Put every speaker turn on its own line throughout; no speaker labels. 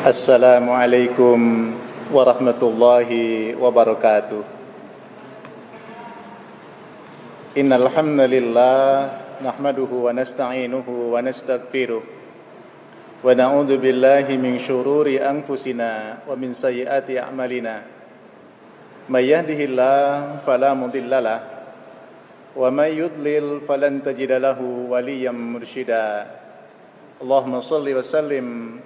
Assalamualaikum warahmatullahi wabarakatuh. Innal hamdalillah nahmaduhu wa nasta'inuhu wa nastaghfiruh wa na'udzu billahi min syururi anfusina wa min sayyiati a'malina. May yahdihillahu fala mudhillalah wa may yudlil falan tajida lahu waliyyan mursyida. Allahumma shalli wa sallim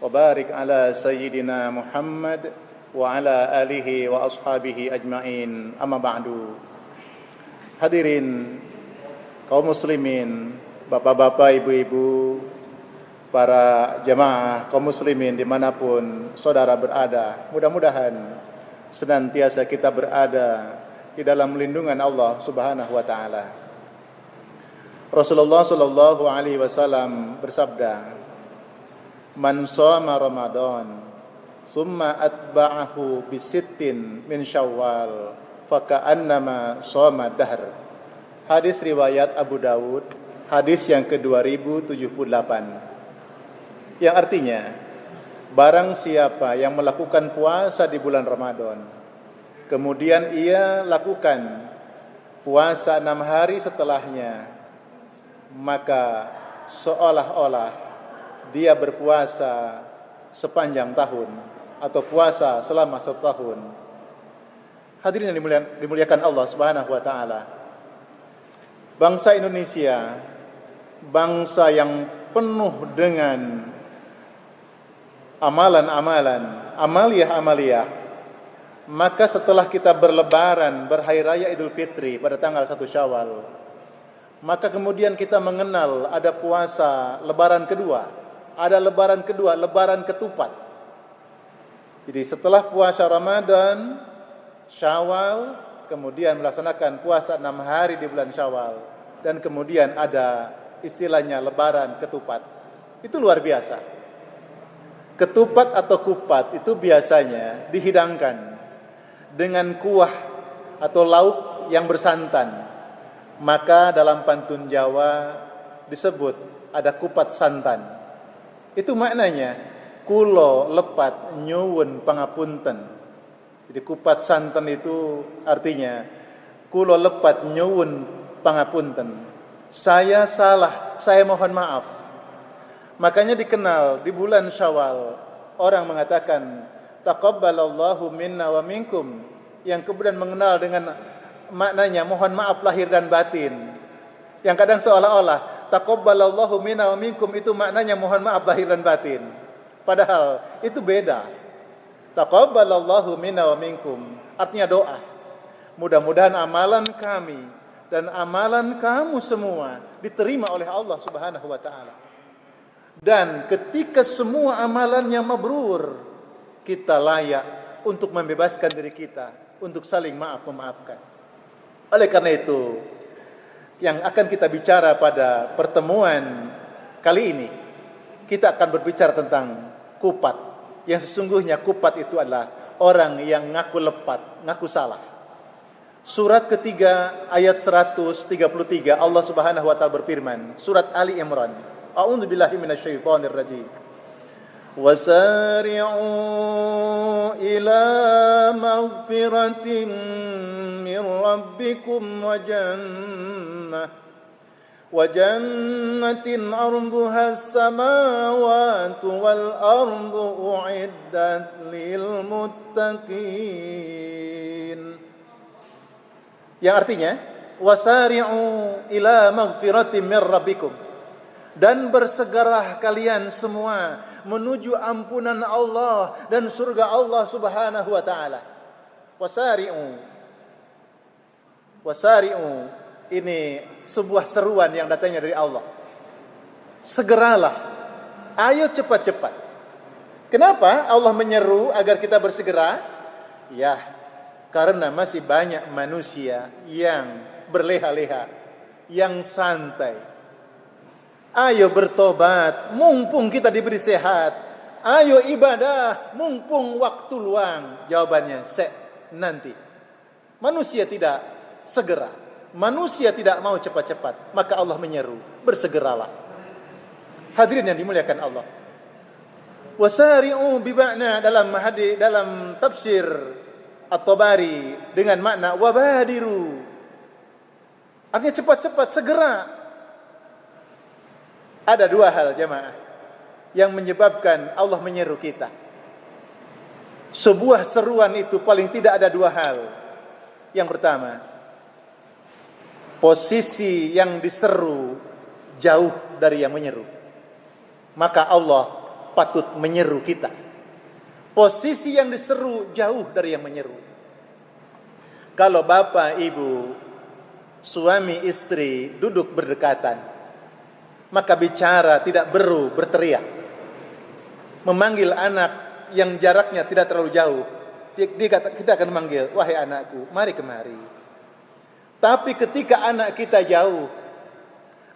wa barik ala sayyidina Muhammad wa ala alihi wa ashabihi ajma'in. Amma ba'du. Hadirin kaum muslimin, bapak-bapak, ibu-ibu, para jamaah kaum muslimin dimanapun saudara berada, mudah-mudahan senantiasa kita berada di dalam lindungan Allah Subhanahu wa taala. Rasulullah sallallahu alaihi wasallam bersabda, "Man shoma Ramadan, summa atba'ahu bisittin min Syawal, faka'annama shoma dahr." Hadis riwayat Abu Dawud, hadis yang ke-2078. Yang artinya, barang siapa yang melakukan puasa di bulan Ramadan, kemudian ia lakukan puasa 6 hari setelahnya, maka seolah-olah dia berpuasa sepanjang tahun atau puasa selama setahun. Hadirin yang dimuliakan Allah Subhanahu wa taala. Bangsa Indonesia, bangsa yang penuh dengan amalan-amalan, amaliyah-amaliyah. Maka setelah kita berlebaran, berhari raya Idul Fitri pada tanggal 1 Syawal, maka kemudian kita mengenal ada puasa lebaran kedua. Ada lebaran kedua, lebaran ketupat. Jadi setelah puasa Ramadan, Syawal, kemudian melaksanakan puasa 6 hari di bulan Syawal, dan kemudian ada istilahnya lebaran ketupat. Itu luar biasa. Ketupat atau kupat itu biasanya dihidangkan dengan kuah atau lauk yang bersantan. Maka dalam pantun Jawa disebut ada kupat santan. Itu maknanya kulo lepat nyuwun pangapunten. Jadi kupat santan itu artinya kulo lepat nyuwun pangapunten. Saya salah, saya mohon maaf. Makanya dikenal di bulan Syawal orang mengatakan taqabbalallahu minna wa minkum, yang kemudian mengenal dengan maknanya mohon maaf lahir dan batin. Yang kadang seolah-olah taqabbalallahu minna wa minkum itu maknanya mohon maaf lahir dan batin. Padahal itu beda. Taqabbalallahu minna wa minkum artinya doa. Mudah-mudahan amalan kami dan amalan kamu semua diterima oleh Allah Subhanahu wa taala. Dan ketika semua amalannya mabrur, kita layak untuk membebaskan diri kita untuk saling memaafkan. Oleh karena itu, yang akan kita bicara pada pertemuan kali ini, kita akan berbicara tentang kupat. Yang sesungguhnya kupat itu adalah orang yang ngaku lepat, ngaku salah. Surat ketiga ayat 133 Allah Subhanahu wa taala berfirman, surat Ali Imran. A'udzu billahi minasyaitonir rajim. Wasari'u ila maghfiratin min rabbikum wa jannatin arduha as-samawati wal ardu u'iddat lil muttaqin. Yang artinya wasari'u ila maghfiratin min rabbikum, dan bersegeralah kalian semua menuju ampunan Allah dan surga Allah Subhanahu wa taala. Wasari'u ini sebuah seruan yang datangnya dari Allah. Segeralah. Ayo cepat-cepat. Kenapa Allah menyeru agar kita bersegera? Ya, karena masih banyak manusia yang berleha-leha, yang santai. Ayo bertobat, mumpung kita diberi sehat. Ayo ibadah, mumpung waktu luang. Jawabannya, nanti. Manusia tidak segera. Manusia tidak mau cepat-cepat. Maka Allah menyeru, bersegeralah. Hadirin yang dimuliakan Allah. Wasari'u bima'na dalam tafsir At-Tabari dengan makna wabadiru. Artinya cepat-cepat, segera. Ada dua hal jemaah yang menyebabkan Allah menyeru kita. Sebuah seruan itu paling tidak ada dua hal. Yang pertama, posisi yang diseru jauh dari yang menyeru. Maka Allah patut menyeru kita. Posisi yang diseru jauh dari yang menyeru. Kalau bapak, ibu, suami, istri duduk berdekatan, maka bicara tidak perlu berteriak. Memanggil anak yang jaraknya tidak terlalu jauh, kita akan memanggil, wahai anakku, mari kemari. Tapi ketika anak kita jauh,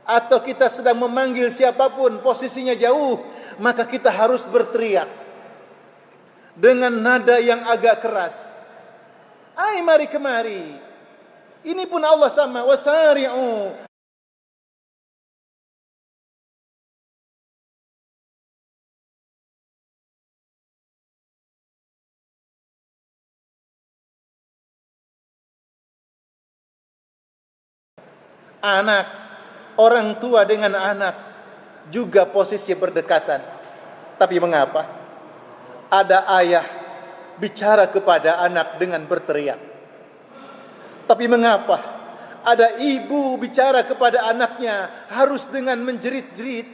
atau kita sedang memanggil siapapun posisinya jauh, maka kita harus berteriak dengan nada yang agak keras. Ai mari kemari. Ini pun Allah sama, wasari'u. Anak, orang tua dengan anak juga posisi berdekatan. Tapi mengapa? Ada ayah bicara kepada anak dengan berteriak. Tapi mengapa? Ada ibu bicara kepada anaknya harus dengan menjerit-jerit.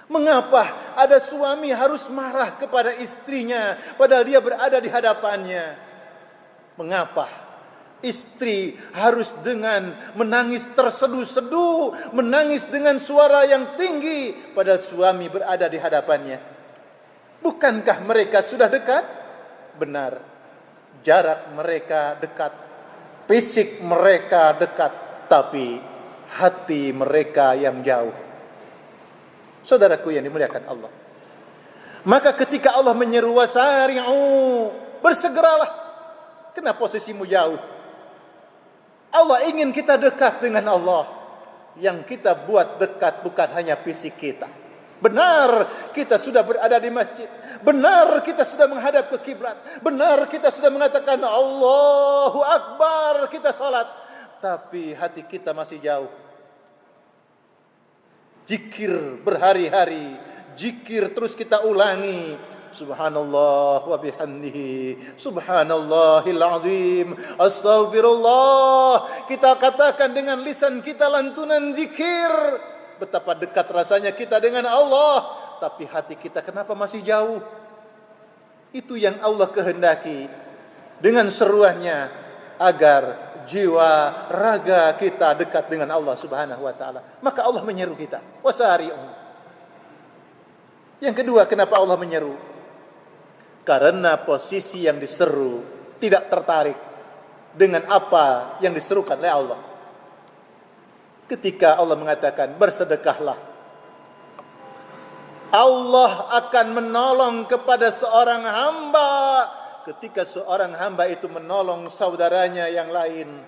Mengapa? Ada suami harus marah kepada istrinya padahal dia berada di hadapannya. Mengapa? Istri harus dengan menangis terseduh-seduh, menangis dengan suara yang tinggi padahal suami berada di hadapannya. Bukankah mereka sudah dekat? Benar. Jarak mereka dekat, fisik mereka dekat, tapi hati mereka yang jauh. Saudaraku yang dimuliakan Allah. Maka ketika Allah menyeru wasari'u, bersegeralah. Kenapa posisimu jauh? Allah ingin kita dekat dengan Allah. Yang kita buat dekat bukan hanya fisik kita. Benar kita sudah berada di masjid. Benar kita sudah menghadap ke kiblat. Benar kita sudah mengatakan Allahu Akbar, kita salat. Tapi hati kita masih jauh. Zikir berhari-hari, zikir terus kita ulangi. Subhanallah wa bihamdihi, subhanallahil azim, astaghfirullah. Kita katakan dengan lisan kita lantunan zikir. Betapa dekat rasanya kita dengan Allah, tapi hati kita kenapa masih jauh? Itu yang Allah kehendaki dengan seruannya agar jiwa raga kita dekat dengan Allah Subhanahu wa taala. Maka Allah menyeru kita, wasari'u. Yang kedua, kenapa Allah menyeru? Karena posisi yang diseru tidak tertarik dengan apa yang diserukan oleh Allah. Ketika Allah mengatakan bersedekahlah, Allah akan menolong kepada seorang hamba ketika seorang hamba itu menolong saudaranya yang lain.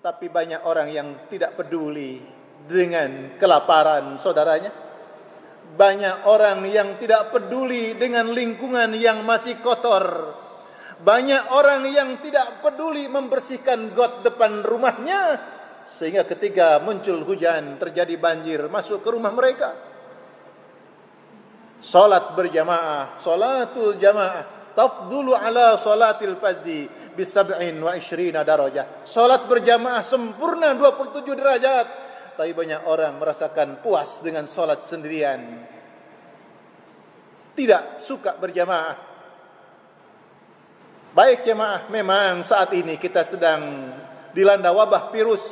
Tapi banyak orang yang tidak peduli dengan kelaparan saudaranya. Banyak orang yang tidak peduli dengan lingkungan yang masih kotor. Banyak orang yang tidak peduli membersihkan got depan rumahnya. Sehingga ketika muncul hujan, terjadi banjir, masuk ke rumah mereka. Salat berjamaah, salatul jamaah tafdhulu ala salatil fardhi bi 27 darajah. Salat berjamaah sempurna 27 derajat. Tapi banyak orang merasakan puas dengan salat sendirian. Tidak suka berjamaah. Baik jemaah, memang saat ini kita sedang dilanda wabah virus.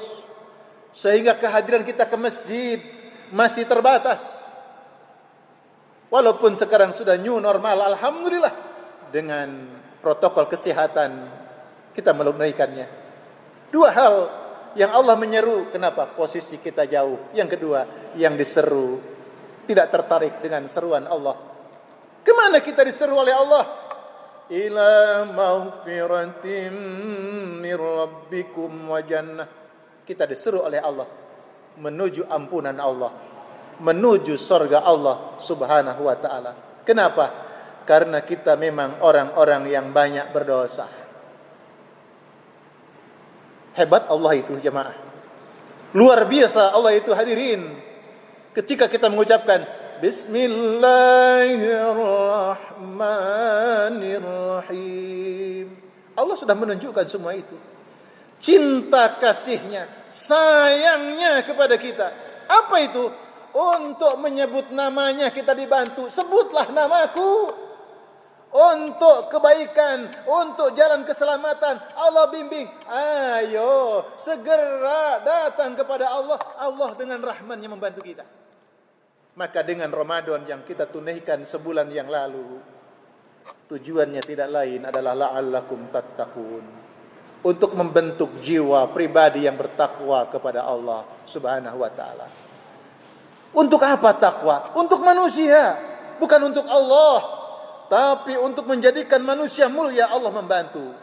Sehingga kehadiran kita ke masjid masih terbatas. Walaupun sekarang sudah new normal, alhamdulillah. Dengan protokol kesehatan kita menunaikannya. Dua hal yang Allah menyeru, kenapa? Posisi kita jauh. Yang kedua, yang diseru tidak tertarik dengan seruan Allah. Kemana kita diseru oleh Allah? Ila maghfiratin mir rabbikum wa jannah. Kita diseru oleh Allah menuju ampunan Allah, menuju surga Allah Subhanahu wa taala. Kenapa? Karena kita memang orang-orang yang banyak berdosa. Hebat Allah itu, jemaah. Luar biasa Allah itu, hadirin. Ketika kita mengucapkan Bismillahirrahmanirrahim, Allah sudah menunjukkan semua itu. Cinta kasihnya, sayangnya kepada kita. Apa itu? Untuk menyebut namanya kita dibantu. Sebutlah namaku. Untuk kebaikan, untuk jalan keselamatan, Allah bimbing. Ayo, segera datang kepada Allah. Allah dengan rahman-Nya membantu kita. Maka dengan Ramadan yang kita tunaikan sebulan yang lalu, tujuannya tidak lain adalah la'allakum tattaqun, untuk membentuk jiwa pribadi yang bertakwa kepada Allah Subhanahu wa taala. Untuk apa takwa? Untuk manusia, bukan untuk Allah. Tapi untuk menjadikan manusia mulia, Allah membantu.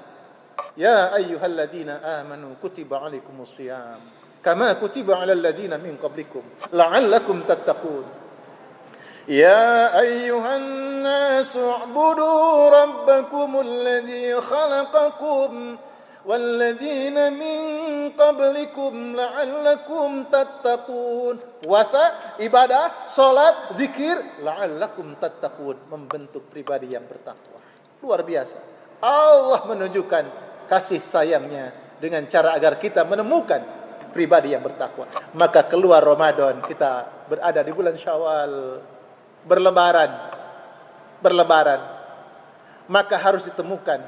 Ya ayyuhalladzina amanu kutiba alaikumus shiyam kama kutiba alal ladzina min qablikum la'allakum tattaqun. Ya ayyuhan nasu u'budu rabbakumul ladzi khalaqakum walladzina min qablikum la'allakum tattaqun. Puasa, ibadah, salat, zikir, la'allakum tattaqun, membentuk pribadi yang bertakwa. Luar biasa. Allah menunjukkan kasih sayangnya dengan cara agar kita menemukan pribadi yang bertakwa. Maka keluar Ramadan, kita berada di bulan Syawal, berlebaran. Maka harus ditemukan,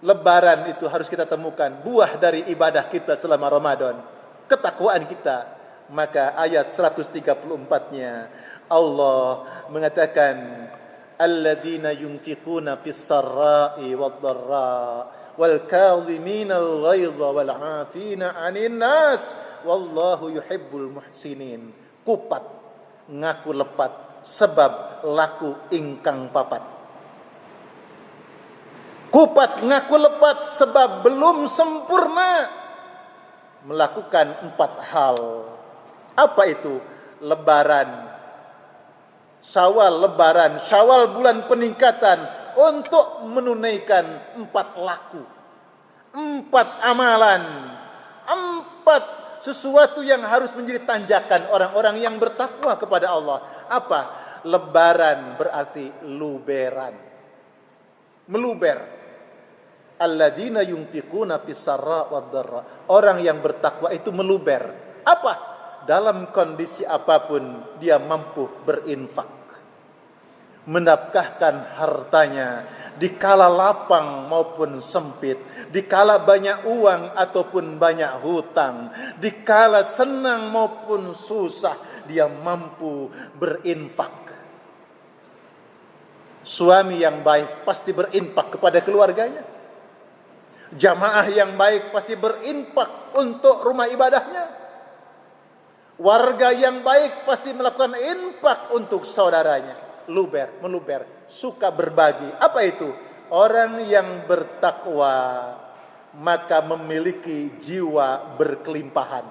Lebaran itu harus kita temukan buah dari ibadah kita selama Ramadan, ketakwaan kita. Maka ayat 134-nya Allah mengatakan, alladzina yunfiquna fis sarra'i wad dharra wal kadhimina al ghaidha wal 'afina 'anil nas wallahu yuhibbul muhsinin. Kupat ngaku lepat sebab laku ingkang papat. Kupat ngaku lepat sebab belum sempurna melakukan 4 hal. Apa itu? Lebaran, Syawal bulan peningkatan untuk menunaikan 4 laku, 4 amalan, 4 sesuatu yang harus menjadi tanjakan orang-orang yang bertakwa kepada Allah. Apa? Lebaran berarti luberan, meluber. Alladzina yunfiquna fis sarra wad dharra. Orang yang bertakwa itu meluber. Apa? Dalam kondisi apapun dia mampu berinfak, menafkahkan hartanya di kala lapang maupun sempit, di kala banyak uang ataupun banyak hutang, di kala senang maupun susah, dia mampu berinfak. Suami yang baik pasti berinfak kepada keluarganya. Jamaah yang baik pasti berinfak untuk rumah ibadahnya. Warga yang baik pasti melakukan infak untuk saudaranya. Meluber, suka berbagi. Apa itu? Orang yang bertakwa maka memiliki jiwa berkelimpahan.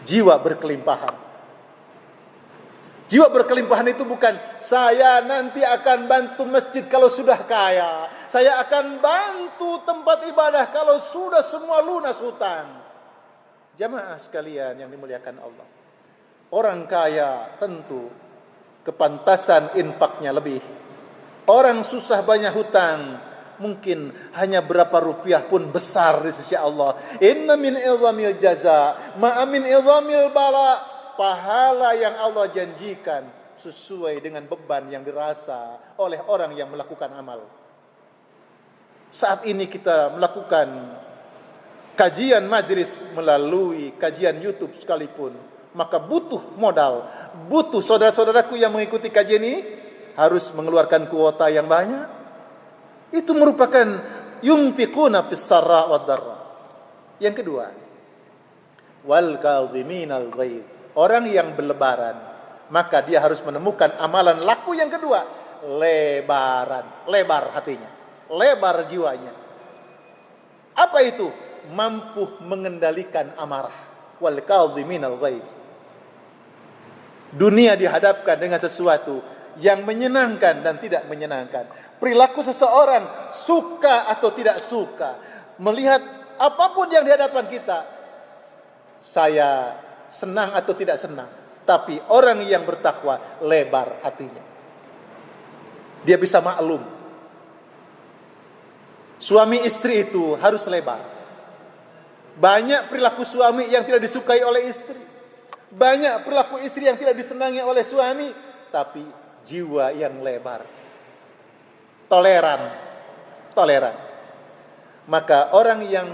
Jiwa berkelimpahan. Jiwa berkelimpahan itu bukan saya nanti akan bantu masjid kalau sudah kaya, saya akan bantu tempat ibadah kalau sudah semua lunas hutang. Jamaah sekalian yang dimuliakan Allah, orang kaya tentu kepantasan infaknya lebih. Orang susah banyak hutang, mungkin hanya berapa rupiah pun besar di sisi Allah. Inna min idhamil jaza ma min idhamil bala. Pahala yang Allah janjikan sesuai dengan beban yang dirasa oleh orang yang melakukan amal. Saat ini kita melakukan kajian majlis melalui kajian YouTube sekalipun, maka butuh modal, butuh saudara-saudaraku yang mengikuti kajian ini harus mengeluarkan kuota yang banyak. Itu merupakan yunfiquna fis sarra wad dharra. Yang kedua, wal kadhiminal ghaidh. Orang yang berlebaran, maka dia harus menemukan amalan laku yang kedua, lebaran, lebar hatinya, lebar jiwanya. Apa itu? Mampu mengendalikan amarah. Wal kadhiminal ghaidh. Dunia dihadapkan dengan sesuatu yang menyenangkan dan tidak menyenangkan. Perilaku seseorang suka atau tidak suka, melihat apapun yang di hadapan kita, saya senang atau tidak senang. Tapi orang yang bertakwa lebar hatinya. Dia bisa maklum. Suami istri itu harus lebar. Banyak perilaku suami yang tidak disukai oleh istri. Banyak perilaku istri yang tidak disenangi oleh suami. Tapi jiwa yang lebar. Toleran. Maka orang yang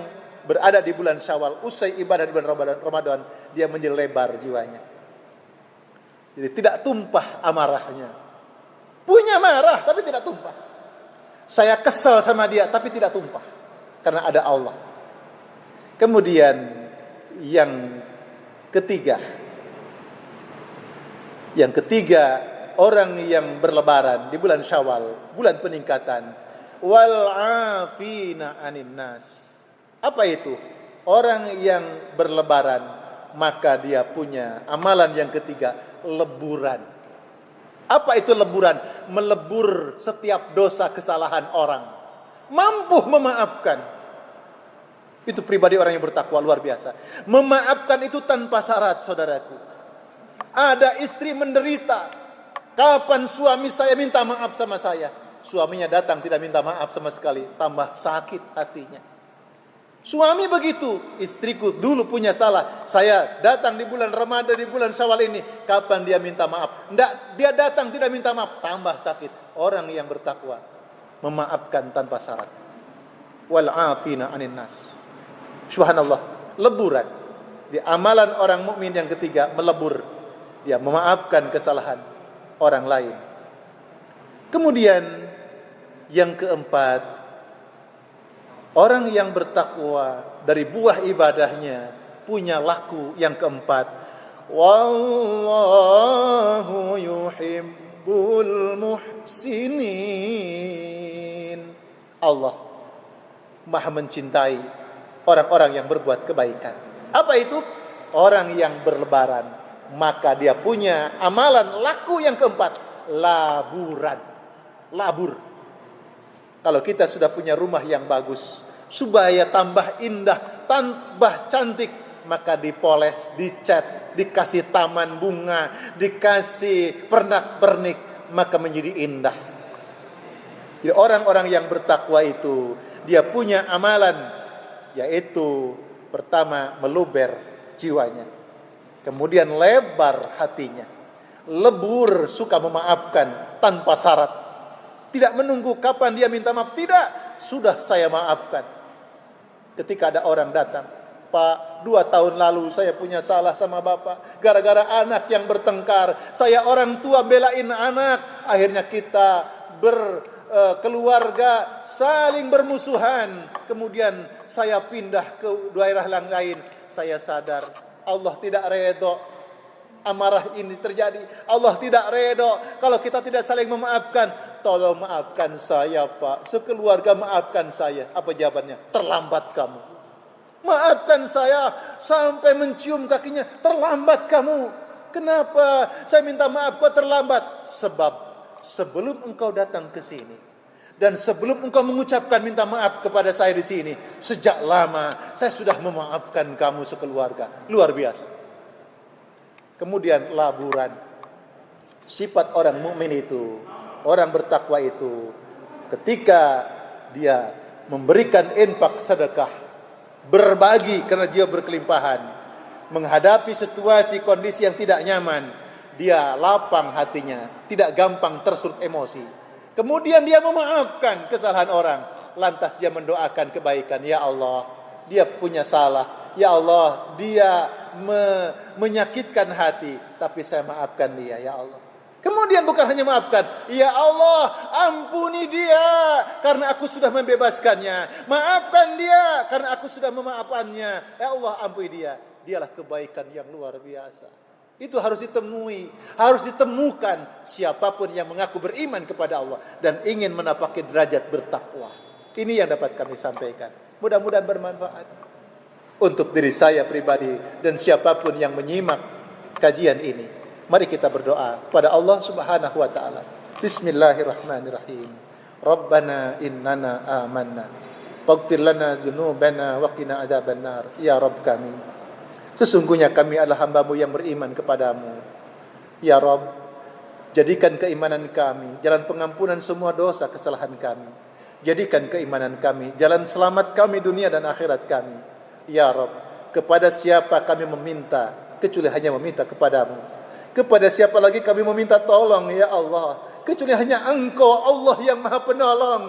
berada di bulan Syawal, usai ibadah di bulan Ramadan, dia menjadi lebar jiwanya. Jadi tidak tumpah amarahnya. Punya marah tapi tidak tumpah. Saya kesal sama dia tapi tidak tumpah. Karena ada Allah. Kemudian yang ketiga. Orang yang berlebaran di bulan Syawal, bulan peningkatan. Wal 'afina 'anin nas. Apa itu? Orang yang berlebaran, maka dia punya amalan yang ketiga, leburan. Apa itu leburan? Melebur setiap dosa kesalahan orang. Mampu memaafkan. Itu pribadi orang yang bertakwa luar biasa. Memaafkan itu tanpa syarat, saudaraku. Ada istri menderita. Kapan suami saya minta maaf sama saya? Suaminya datang tidak minta maaf sama sekali. Tambah sakit hatinya. Suami begitu, istriku dulu punya salah. Saya datang di bulan Ramadan, di bulan Syawal ini, kapan dia minta maaf? Enggak, dia datang tidak minta maaf, tambah sakit. Orang yang bertakwa memaafkan tanpa syarat. Wal 'afina 'anin nas. Subhanallah, leburan. Di amalan orang mukmin yang ketiga, melebur. Dia memaafkan kesalahan orang lain. Kemudian yang keempat, orang yang bertakwa dari buah ibadahnya punya laku yang keempat. Wallahu yuhibbul muhsinin. Allah Maha mencintai orang-orang yang berbuat kebaikan. Apa itu? Orang yang berlebaran. Maka dia punya amalan laku yang keempat. Labur. Kalau kita sudah punya rumah yang bagus, supaya tambah indah, tambah cantik, maka dipoles, dicat, dikasih taman bunga, dikasih pernak-pernik, maka menjadi indah. Jadi orang-orang yang bertakwa itu, dia punya amalan, yaitu pertama meluber jiwanya, kemudian lebar hatinya, lebur suka memaafkan tanpa syarat. Tidak menunggu kapan dia minta maaf. Tidak. Sudah saya maafkan. Ketika ada orang datang. Pak, 2 tahun lalu saya punya salah sama Bapak. Gara-gara anak yang bertengkar. Saya orang tua belain anak. Akhirnya kita berkeluarga saling bermusuhan. Kemudian saya pindah ke daerah yang lain. Saya sadar Allah tidak redho amarah ini terjadi. Allah tidak redho kalau kita tidak saling memaafkan. Tolong maafkan saya, Pak. Sekeluarga maafkan saya. Apa jawabannya? Terlambat kamu. Maafkan saya sampai mencium kakinya. Terlambat kamu. Kenapa saya minta maaf kok terlambat? Sebab sebelum engkau datang ke sini dan sebelum engkau mengucapkan minta maaf kepada saya di sini, sejak lama saya sudah memaafkan kamu sekeluarga. Luar biasa. Kemudian laburan. Sifat orang mukmin itu, orang bertakwa itu, ketika dia memberikan infak sedekah, berbagi karena dia berkelimpahan, menghadapi situasi kondisi yang tidak nyaman, dia lapang hatinya, tidak gampang tersulut emosi. Kemudian dia memaafkan kesalahan orang, lantas dia mendoakan kebaikan. Ya Allah, dia punya salah. Ya Allah, dia menyakitkan hati, tapi saya maafkan dia, ya Allah. Kemudian bukan hanya maafkan, ya Allah, ampuni dia karena aku sudah membebaskannya. Maafkan dia karena aku sudah memaafkannya. Ya Allah, ampuni dia. Dialah kebaikan yang luar biasa. Itu harus ditemui, harus ditemukan siapapun yang mengaku beriman kepada Allah dan ingin menapaki derajat bertakwa. Ini yang dapat kami sampaikan. Mudah-mudahan bermanfaat untuk diri saya pribadi dan siapapun yang menyimak kajian ini. Mari kita berdoa kepada Allah Subhanahu wa taala. Bismillahirrahmanirrahim. Rabbana innana amanna faghfir lana dzunubana wa qina adzabannar. Ya Rabb kami, sesungguhnya kami adalah hamba-Mu yang beriman kepadamu. Ya Rabb, jadikan keimanan kami jalan pengampunan semua dosa kesalahan kami. Jadikan keimanan kami jalan selamat kami dunia dan akhirat kami. Ya Rabb, kepada siapa kami meminta kecuali hanya meminta kepadamu. Kepada siapa lagi kami meminta tolong, ya Allah, kecuali hanya Engkau, Allah yang Maha Penolong.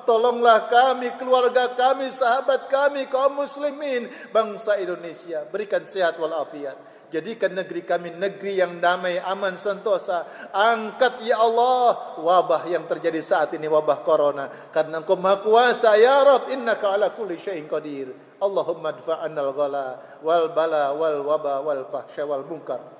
Tolonglah kami, keluarga kami, sahabat kami, kaum muslimin, bangsa Indonesia. Berikan sehat walafiat. Jadikan negeri kami negeri yang damai, aman, sentosa. Angkat ya Allah wabah yang terjadi saat ini, wabah corona. Karena Engkau Maha Kuasa, ya Rabb, innaka ala kulli syai'in qadir. Allahumma adfa'anna al-ghala wal bala wal waba wal fahsya wal munkar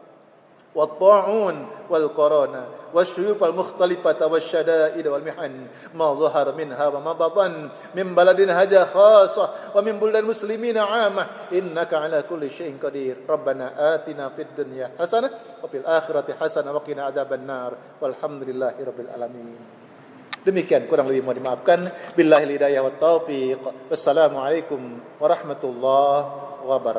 والطاعون والكورونا والشيوخ المختلفة والشدائد والمحن ما ظهر منها وما بطن من بلد هذا خاصة ومن بلدان المسلمين عامة إنك على كل شيء قدير ربنا آتنا في الدنيا حسنة وفي الآخرة حسنة وقنا عذاب النار والحمد لله رب العالمين. Demikian, kurang lebih mohon dimaafkan. Billahil hidayah wat taufiq. Wassalamualaikum warahmatullahi wabarakatuh.